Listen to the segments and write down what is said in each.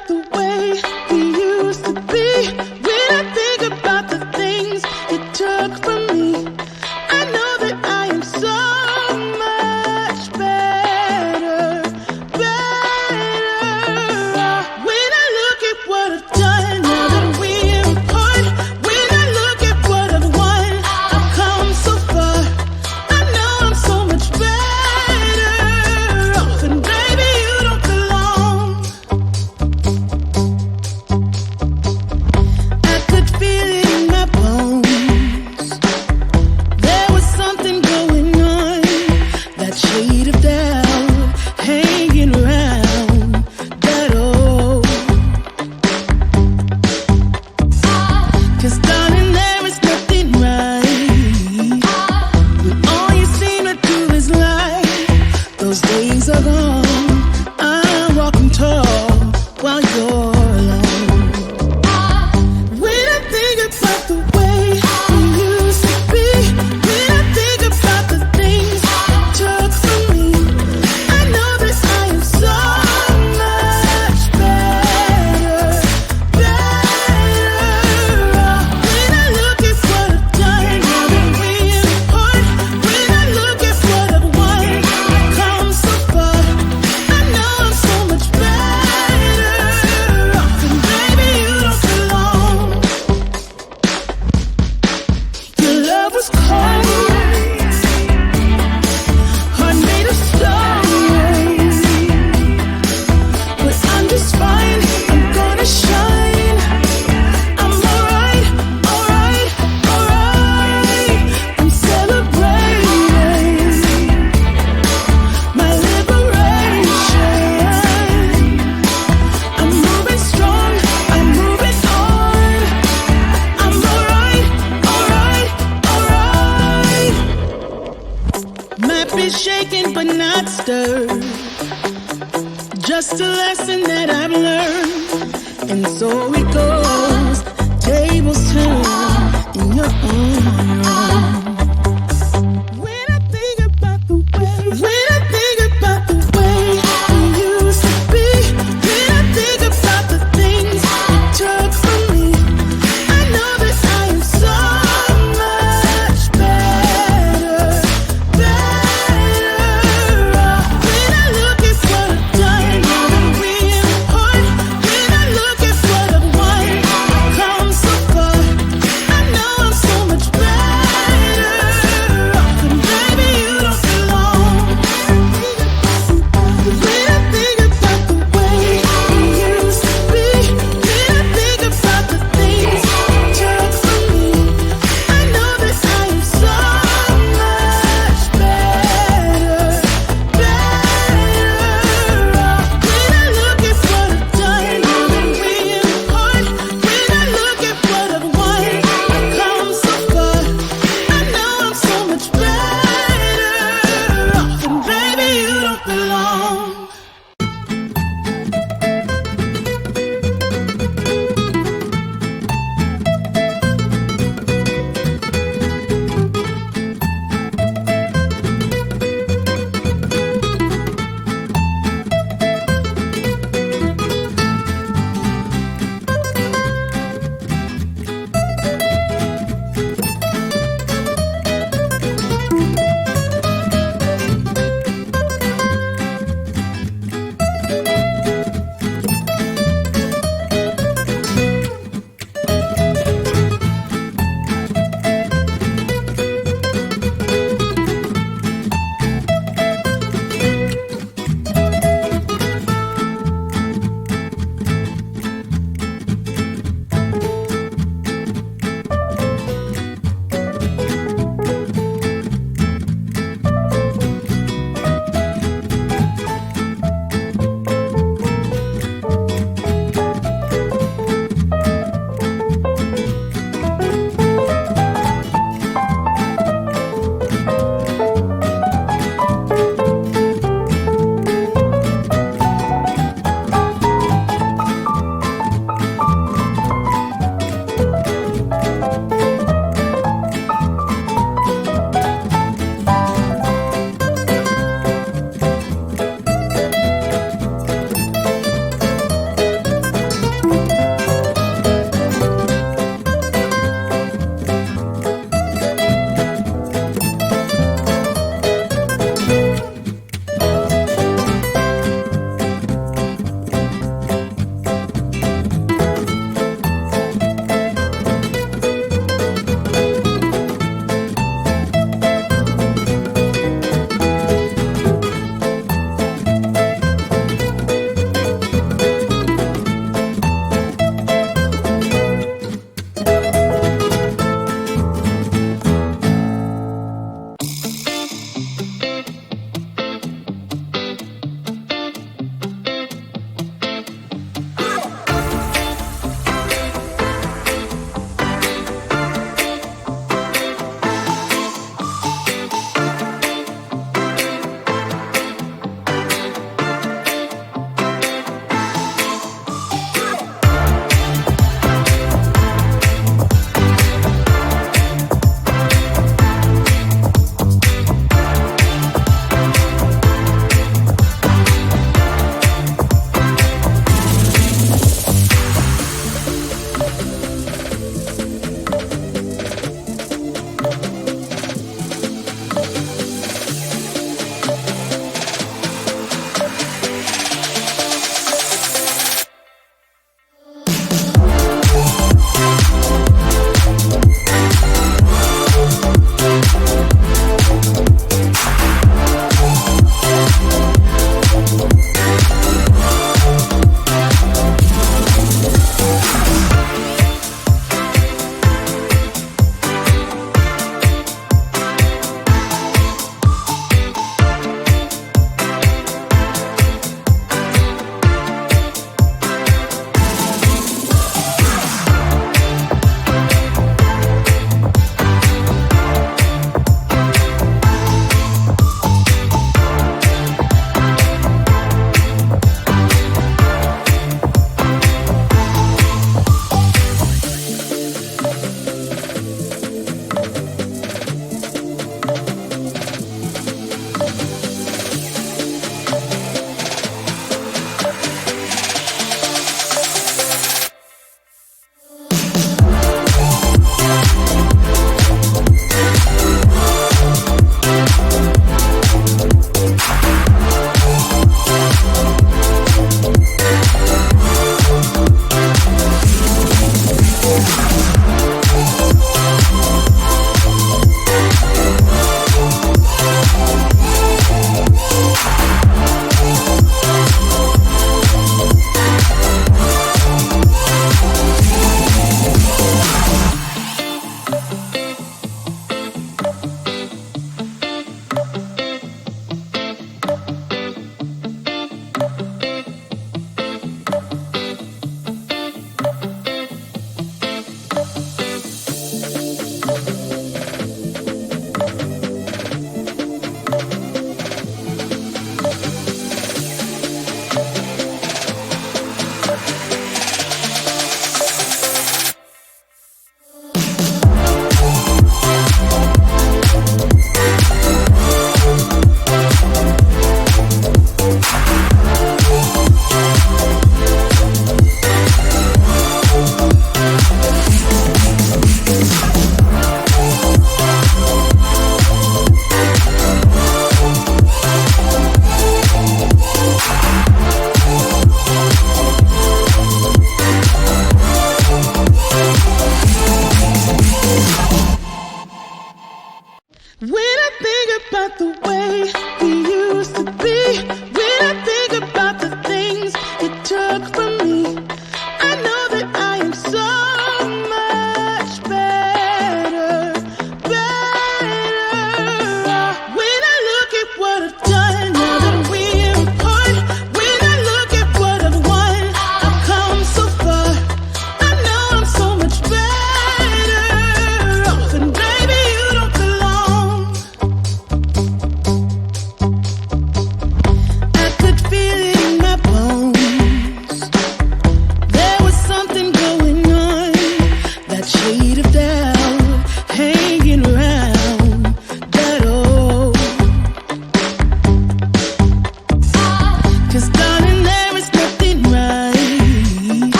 about the way we used to be. When I think about the things you took from me, I know that I am so much better, better. When I look at what I've done, now that we're apart, when I look at what I've won, I've come so far. I know I'm so much better off, and baby, you don't belong. I could feel it in my bones. There was something going on, that shade of doubt hanging around that old. 'Cause darling, there is nothing right when all you seem to do is lie. Those days are gone. I'm walking tall while you're alone. When I think about the way we used to be, when I think about the things you took from me, I know that I am so much better, better. When I look at what I've done, now that we're apart, when I look at what I've won, I've come so far. I know I'm so much better off, and baby, you don't belong. Your love was cold, heart made of stone, but I'm just fine. I'm gonna shine. I'm alright, alright, alright. I'm celebrating my liberation. I'm moving strong, I'm moving on. I'm alright, alright, alright. Might be shaken but not stirred. Just a lesson that I've learned. And so it goes. Tables turn in your own. When I think about the way, when I think about the way we used to be, when I think about the things you took from me, I know that I am so much better, better. When I look at what I've done, now that we're apart, when I look at what I've won, I've come so far. I know I'm so much better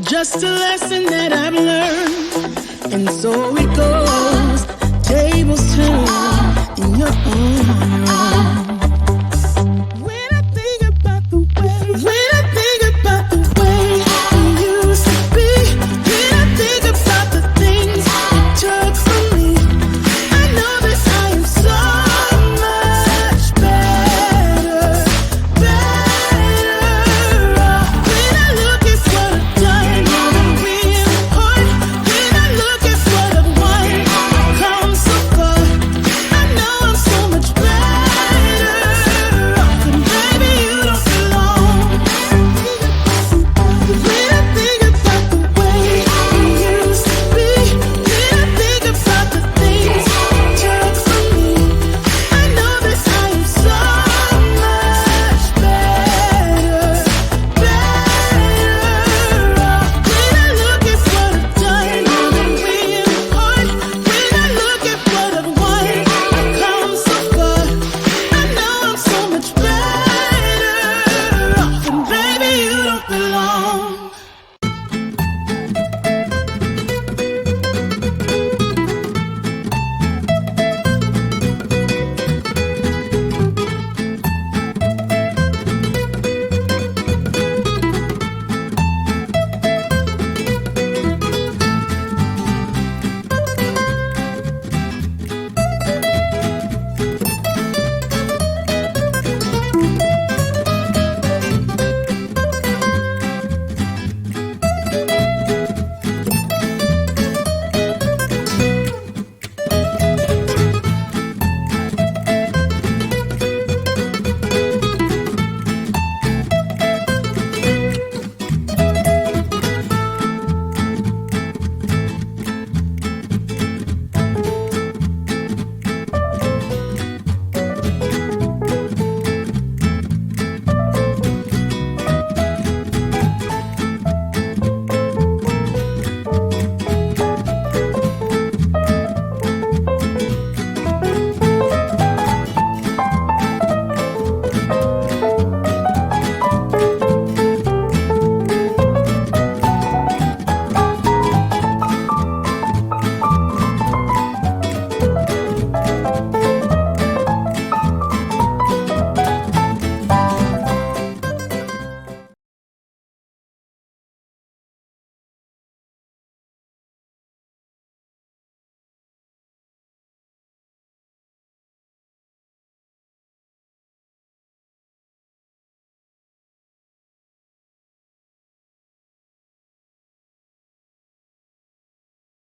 Just a lesson that I've learned, and so it goes. Tables turn, and you're on your own.